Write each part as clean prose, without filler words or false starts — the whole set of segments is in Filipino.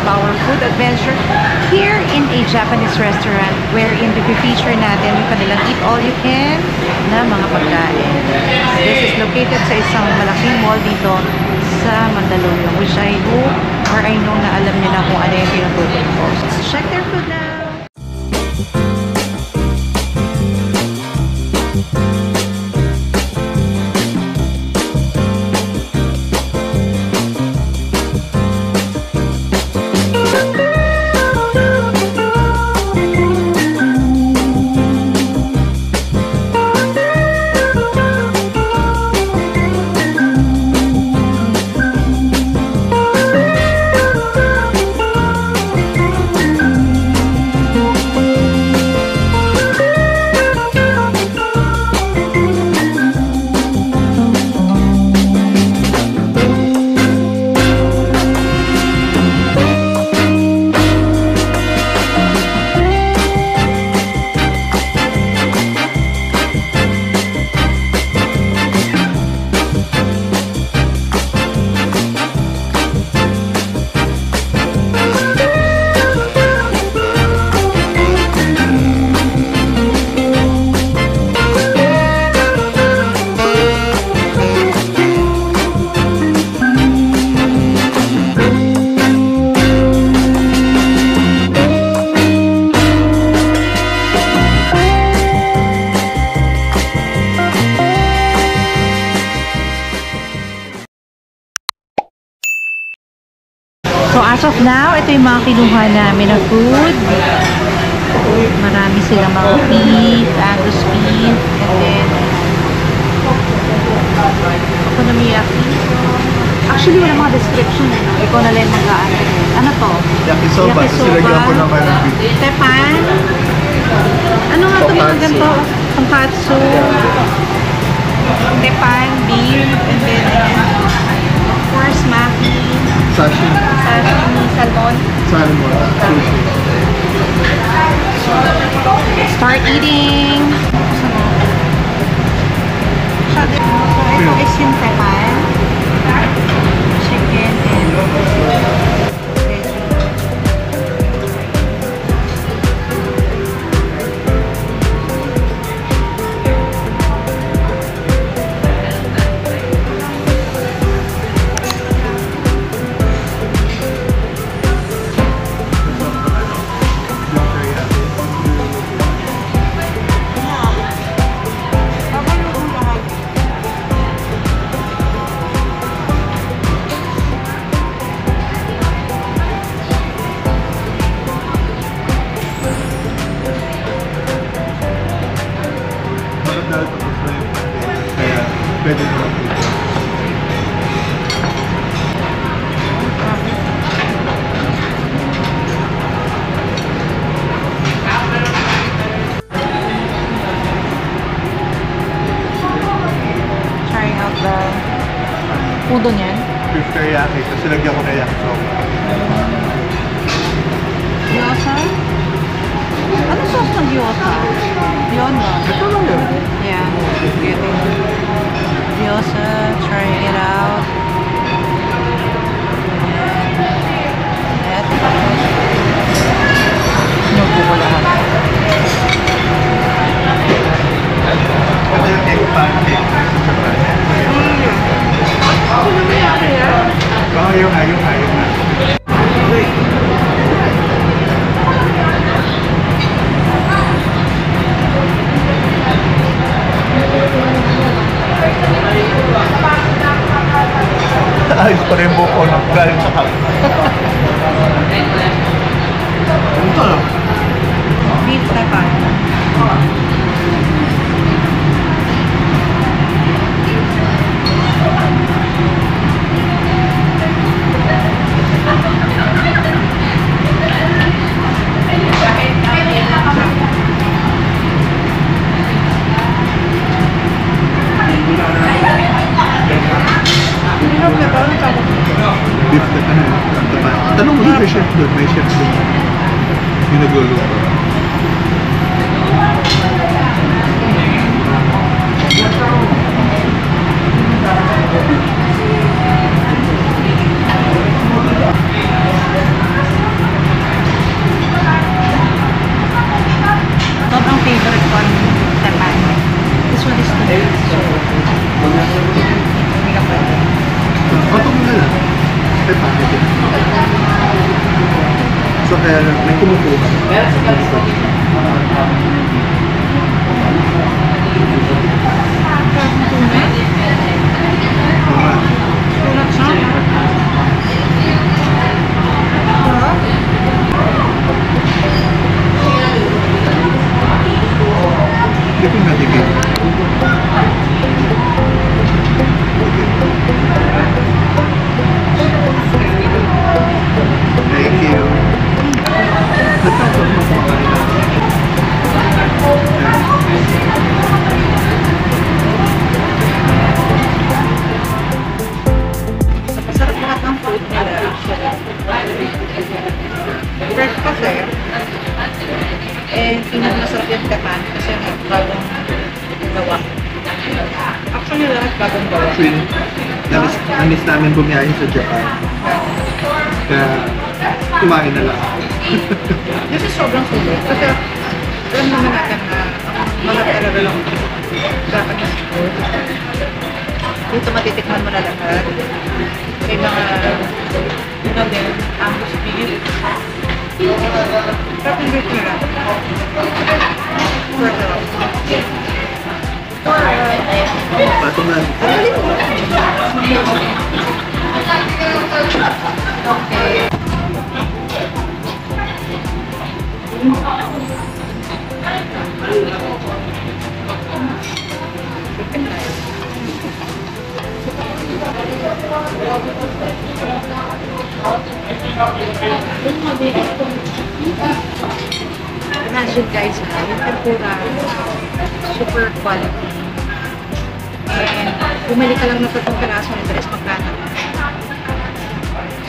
our food adventure here in a Japanese restaurant wherein i-feature natin yung kanilang eat all you can na mga pagkain. This is located sa isang malaking mall dito sa Mandaluyong, which I hope or I know na alam nila kung ano yung tinutukoy ko. So check their food now! So as of now, ito yung mga kinuha namin na food. Marami silang mga beef, Angus beef, and then okonomiyaki. Actually, wala mga description eh. No? Ikaw na lang mag-aano. Ano to? Yakisoba. Silagyan ko naman ng beef. Tepan. Ano nga ito mga ganito? Tonkatsu. Tepan, beef, and then of course, maki. Sashimi. Sashimi, salmon. Salmon. Start eating! So, ito is yung tepan. Chicken and veggie. Kaya pwede naman ito. Trying out the udo niyan. Beef teriyaki. Kasi lagyan ko na yakisoba. Gyoza? Ano sauce ng gyoza? Yun no? Ito lang yun. Yeah, getting gyoza, trying it out. Inupo ko lahat. Ito yung egg pancake. Baka yung hayong na. Ayos pa rin buko ng galing sa kap. Ito lang. Beef tepan. Beef tepan. Tanong mo may chef doon. May chef doon. Yung nagluluto. kaya may kumukuha. Tulad siya. Hindi ko natigil. Thank you. Natapos mo po kanila. Masarap lahat ng food nila actually. Fresh kasi. Eh, pinag-masarap yung Japan kasi bagong gawa. Actually, lahat bagong gawa. Actually, namiss namin bumiyahin sa Japan. Kaya, kumain na lang. This is sobrang sulit. Kasi, alam naman natin na mahal talaga lang Japanese food. Dito matitikman mo na lahat. May mga, din, Angus beef. Sarap yung beef nila. Patuman. Okay. Imagine guys, yung tempura, super quality. And bumili ka lang ng 3 piraso nito is magkano.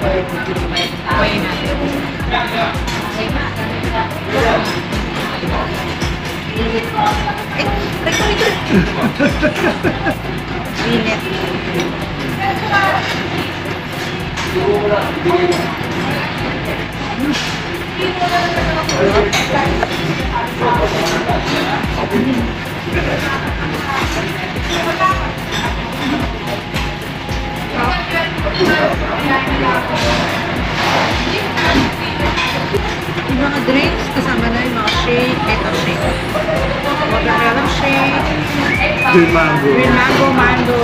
So, kumain natin. Eh, like Init. Yung mga drinks, kasama na yung mga shake, ito shake. Watermelon shake, Green mango. green mango, mango.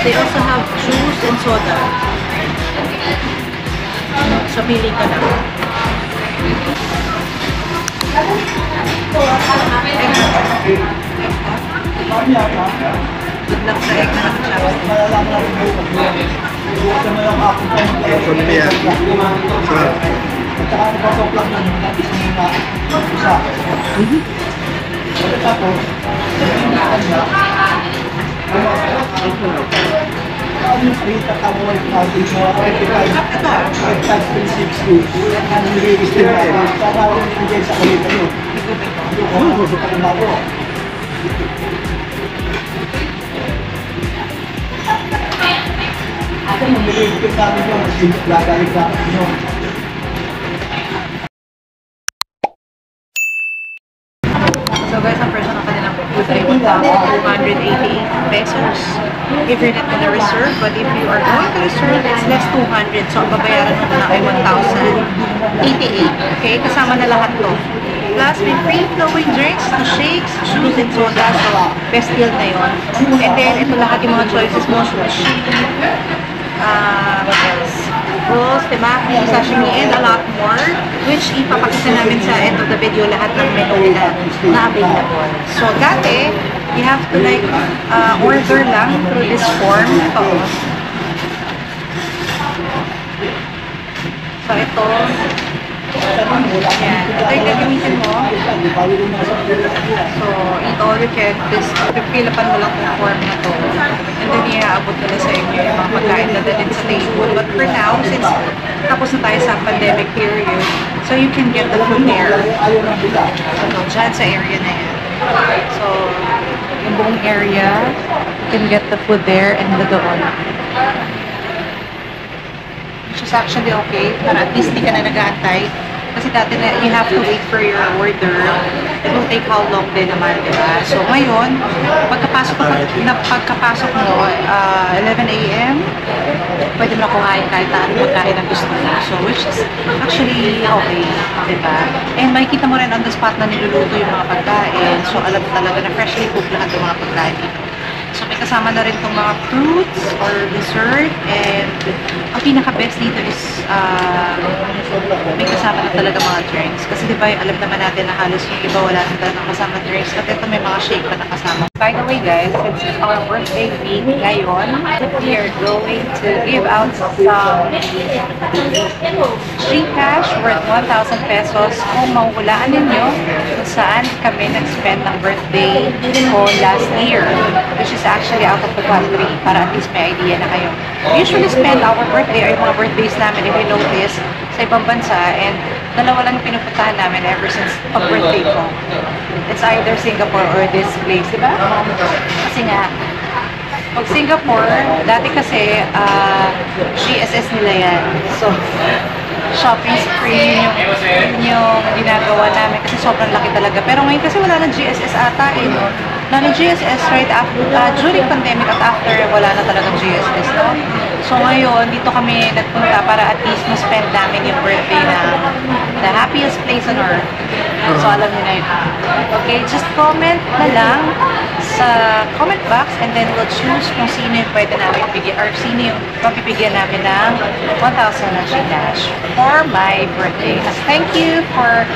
They also have juice and soda. So, pili ka lang. Good luck sa egg na nakachapstick. Pamilya. Sarap. So guys, ang presyo ng kanilang food ay 1,280 pesos if you're not gonna reserve. But if you are going to reserve, it's less 200. So ang babayaran mo na ay 1,088. Okay? Kasama na lahat to. Plus, may free flowing drinks, shakes, juice, and soda. So, best deal na yun. And then, ito lahat yung mga choices mo. Sushi, what else? Rolls, temaki, sashimi, and a lot more. Which ipapakita namin sa end of the video lahat ng menu nila na available. So, dati, you have to like order lang through this form. So, ito. Yan. Ito yung gagamitin mo. So, eat all you can. Pipilapan mo lang yung form na to. And then, iaabot nila sa inyo yung mga pagkain na dalhin sa table. But for now, since tapos na tayo sa pandemic period, so you can get the food there. So, dyan sa area na yan. So, yung buong area, you can get the food there and doon. Which is actually okay. Para at least di ka na nag-aantay Kasi dati na, you have to wait for your order. It will take how long din naman, di ba? So ngayon, pagkapasok mo, 11 a.m., pwede mo na kumain kahit na anong pagkain ang gusto mo. So, which is actually okay, di ba? And makikita mo rin on the spot na niluluto yung mga pagkain. So, alam talaga na freshly cooked lahat ng mga pagkain dito. So, may kasama na rin itong mga fruits or dessert. And ang pinaka-best dito is may kasama na talaga mga drinks. Kasi di ba, alam naman natin na halos yung iba wala na talaga kasama drinks. At ito may mga shake pa na kasama. By the way guys, since it's our birthday week ngayon, we are going to give out some free cash worth 1,000 pesos kung mahuhulaan ninyo kung saan kami nag-spend ng birthday ko last year, which is actually out of the country, para at least may idea na kayo. We usually spend our birthday or yung mga birthdays namin, if you notice, sa ibang bansa, and dalawa lang pinupuntahan namin ever since pag-birthday ko. It's either Singapore or this place, diba? Kasi nga, pag Singapore, dati kasi GSS nila yan. So, shopping spree yung ginagawa namin kasi sobrang laki talaga. Pero ngayon kasi wala na GSS ata eh. Wala na GSS right after, during pandemic at after, wala na talagang GSS, no? So ngayon, dito kami nagpunta para at least ma-spend namin yung birthday na the happiest place on earth. So alam niyo na yun. Okay, just comment na lang sa comment box and then we'll choose kung sino yung pwede namin bigyan or sino yung mabibigyan namin ng 1,000 na Gcash for my birthday. As thank you for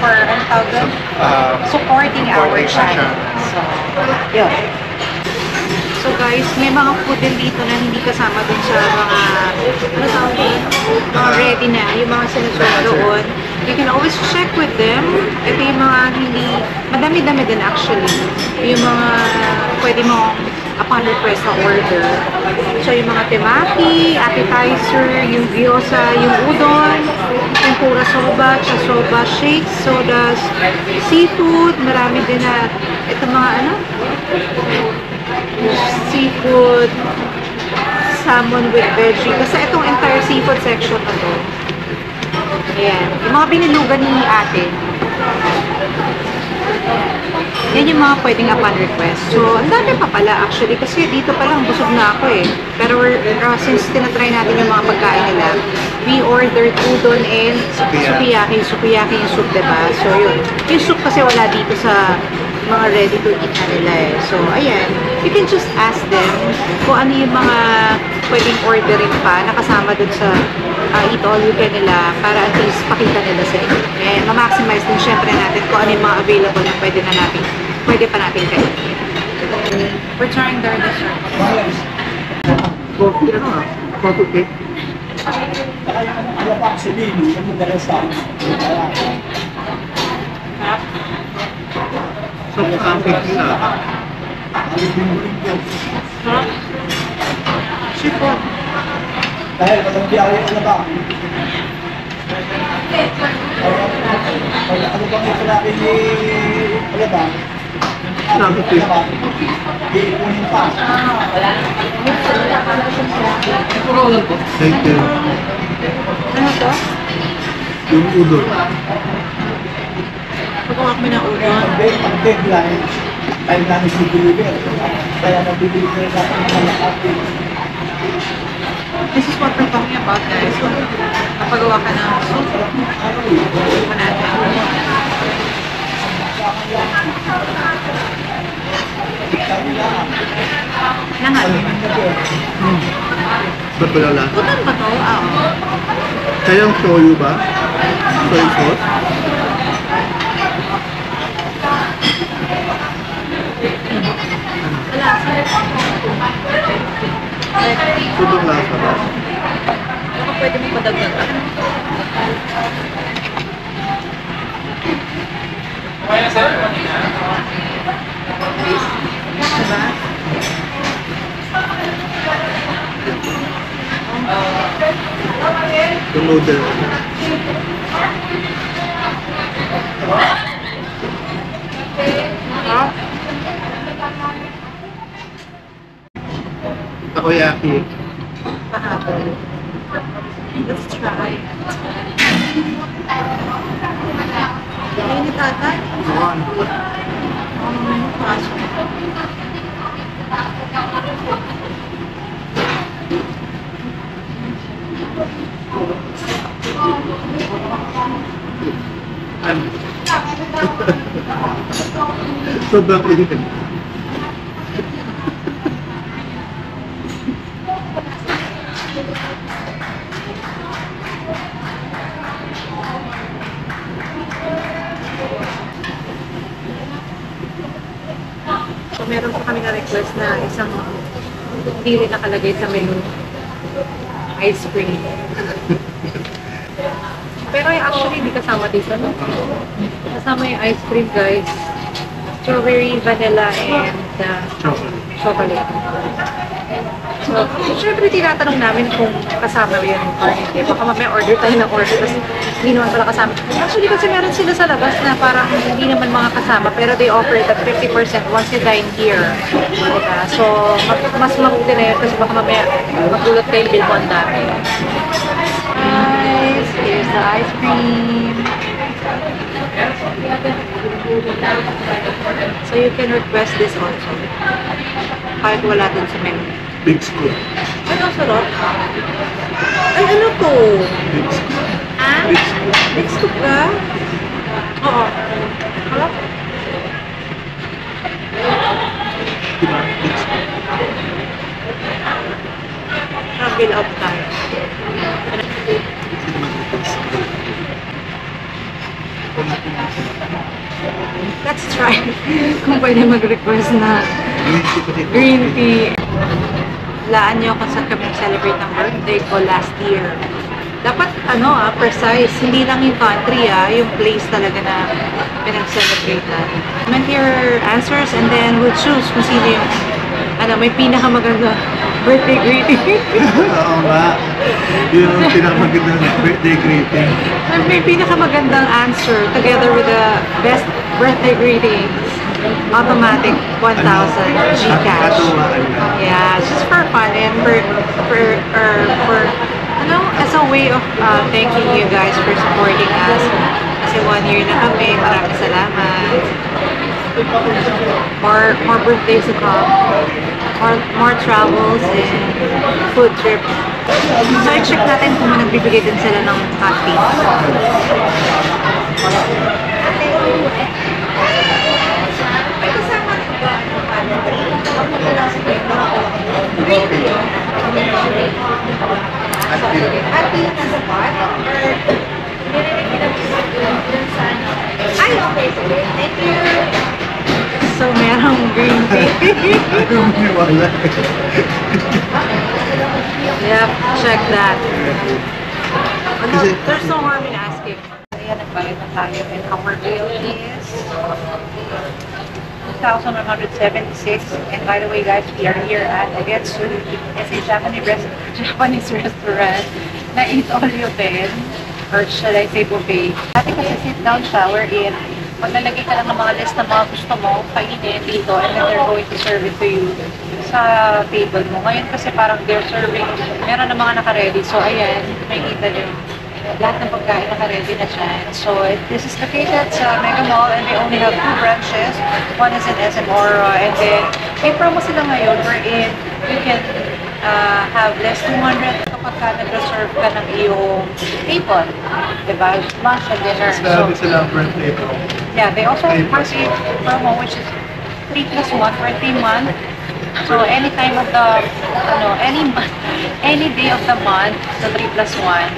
ano tawag doon? Supporting our channel. So, yun. So guys, may mga food din dito na hindi kasama dun sa mga mga ready na, yung mga sinusunod doon. You can always check with them. Ito yung mga hindi, madami-dami din actually. Yung mga pwede mo upon request na order. So yung mga temaki, appetizer, yung gyoza, yung udon, tempura soba, chasoba, shakes, sodas, seafood, marami din na ito mga ano? Seafood, salmon with veggie. Kasi itong entire seafood section na to. Ayan. Yung mga binilugan ni ate. Yan yung mga pwedeng upon request. So, ang dami pa pala actually. Kasi dito pa lang busog na ako eh. Pero since tinatry natin yung mga pagkain nila, we ordered udon and sukiyaki. Sukiyaki yung soup, diba? So, yun. Yung soup kasi wala dito sa mga ready to eat na nila eh. So, ayan. You can just ask them kung ano yung mga pwedeng orderin pa nakasama dun sa eat all you can nila para at least pakita nila sa inyo. And ma-maximize din syempre natin kung ano yung mga available na pwede pa natin kayo. We're trying their dessert. Coffee ano ah? Coffee cake? So, pancake nila. Sipot. Dahil matanggiyaw yung ano ba? Ano bang ito natin ni ano ba? Pancake. Iipunin pa. Thank you. Ano to? Yung udon. Pagawa kami ng udon. Pag deadline, tayo namin bibili. Kaya nabibili ko sa ating mga This is what we're talking about, guys. So, napagawa ka ng soup. Ito natin. Langat. Ba't wala lasa? Utan ba to? Oo. Kayang shoyu ba? Soy sauce? Sobrang lasa ba? Baka pwede mo padagdagan. Diba? Yung noodle. Takoyaki. Let's try. Mainit ata. Yun. Pasok. Sobrang init. So, meron pa kami na-request na isang hindi rin nakalagay sa menu. Ice cream. Pero actually, hindi kasama dito, no? Kasama yung ice cream, guys. Strawberry, vanilla, and Chocolate. chocolate. So, syempre tinatanong namin kung kasama yun or hindi. Baka mamaya order tayo ng order, tapos hindi naman pala kasama. Actually, kasi meron sila sa labas na parang hindi naman mga kasama, pero they offer it at 50% once you dine here. Diba? So, mas mabuti na yun kasi baka mamaya magulot kayo bill mo ang dami. Guys, here's the ice cream. So, you can request this also. Kahit wala dun sa menu. Big scoop. Ay, ang sarap. Ay, ano to? Big scoop. Ah? Big scoop. Big scoop ka? Oo. Harap. Diba? Big scoop. Travel out tayo. Hindi naman request. Let's try kung pwede mag-request na Green tea pa dito. green tea. Laan nyo kung saan kami celebrate ng birthday ko last year. Dapat, precise. Hindi lang yung country, yung place talaga na pinag-celebrate natin. Comment your answers and then we'll choose kung sino yung, may pinakamaganda birthday greeting. Oo nga. Yun ang pinakamagandang birthday greeting. May pinakamagandang answer together with the best birthday greetings. Automatic 1,000 Gcash. Katuwaan na. Yeah, just for fun and as a way of thanking you guys for supporting us. Kasi 1 year na kami. Maraming salamat. More birthdays to come. More travels and food trips. So, i-check natin kung nagbibigay din sila ng coffee. May kasama rin ba? Ati nasa pot? Ay, okay. Sige. Thank you. So, merong green tea. Ano maniwala? Yep, check that. Kasi- There's no harm in asking. Ayan, nagbayad na tayo and our bill is 2,176. And by the way, guys, we are here at Ogetsu. It's a Japanese restaurant na eat all you can, or should I say buffet. Dati kasi sit down shower in, maglalagay ka lang ng mga list na mga gusto mo, kainin dito, and then they're going to serve it to you sa table mo. Ngayon kasi parang they're serving, meron na mga naka-ready. So, ayan, makikita nyo. Lahat ng pagkain naka-ready na dyan. So, this is located sa Mega Mall and they only have 2 branches. One is in SM Aura and then may promo sila ngayon wherein you can have less 200 kapag ka nag-reserve ka ng iyong table. Diba? Lunch and dinner. Sabi sila ang birthday ko. Yeah, they also have birthday promo which is 3+1 for 3 months. So any time of the, any day of the month, so 3+1,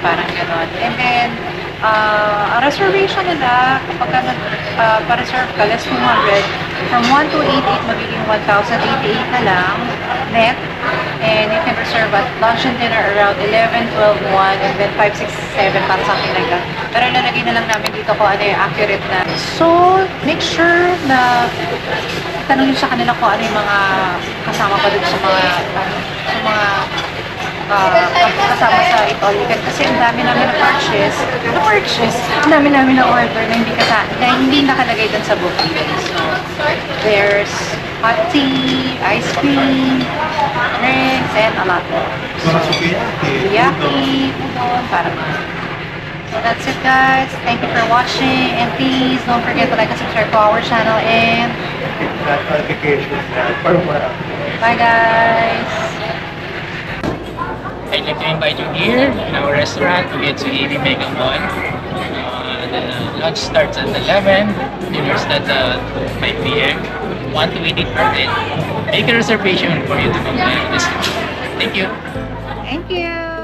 parang gano'n. And then, ang reservation nila, kapag ka pa-reserve ka, less 200, from 1 to 88, magiging 1,088 na lang, net. And you can reserve at lunch and dinner around 11, 12, 1, and then 5, 6, 7, para something like that. Pero ilalagay na lang namin dito kung ano yung accurate na. So, make sure na tanong nyo sa kanila kung ano yung mga kasama pa dun sa mga kasama sa Eat All You Can. Kasi ang dami namin na-purchase, ang dami namin na-order na hindi nakalagay dun sa booking. So, there's hot tea, ice cream, drinks, and a lot more. Mga sukiyaki. Yaki, udon, parang So that's it, guys. Thank you for watching, and please don't forget to like and subscribe to our channel, and That notification for more. bye, guys. I'd like to invite you here in our restaurant to get to AB Mega Mall. The lunch starts at 11, dinner starts at 5 p.m. Want to eat it early? Make a reservation for you to come by this. Thank you. Thank you.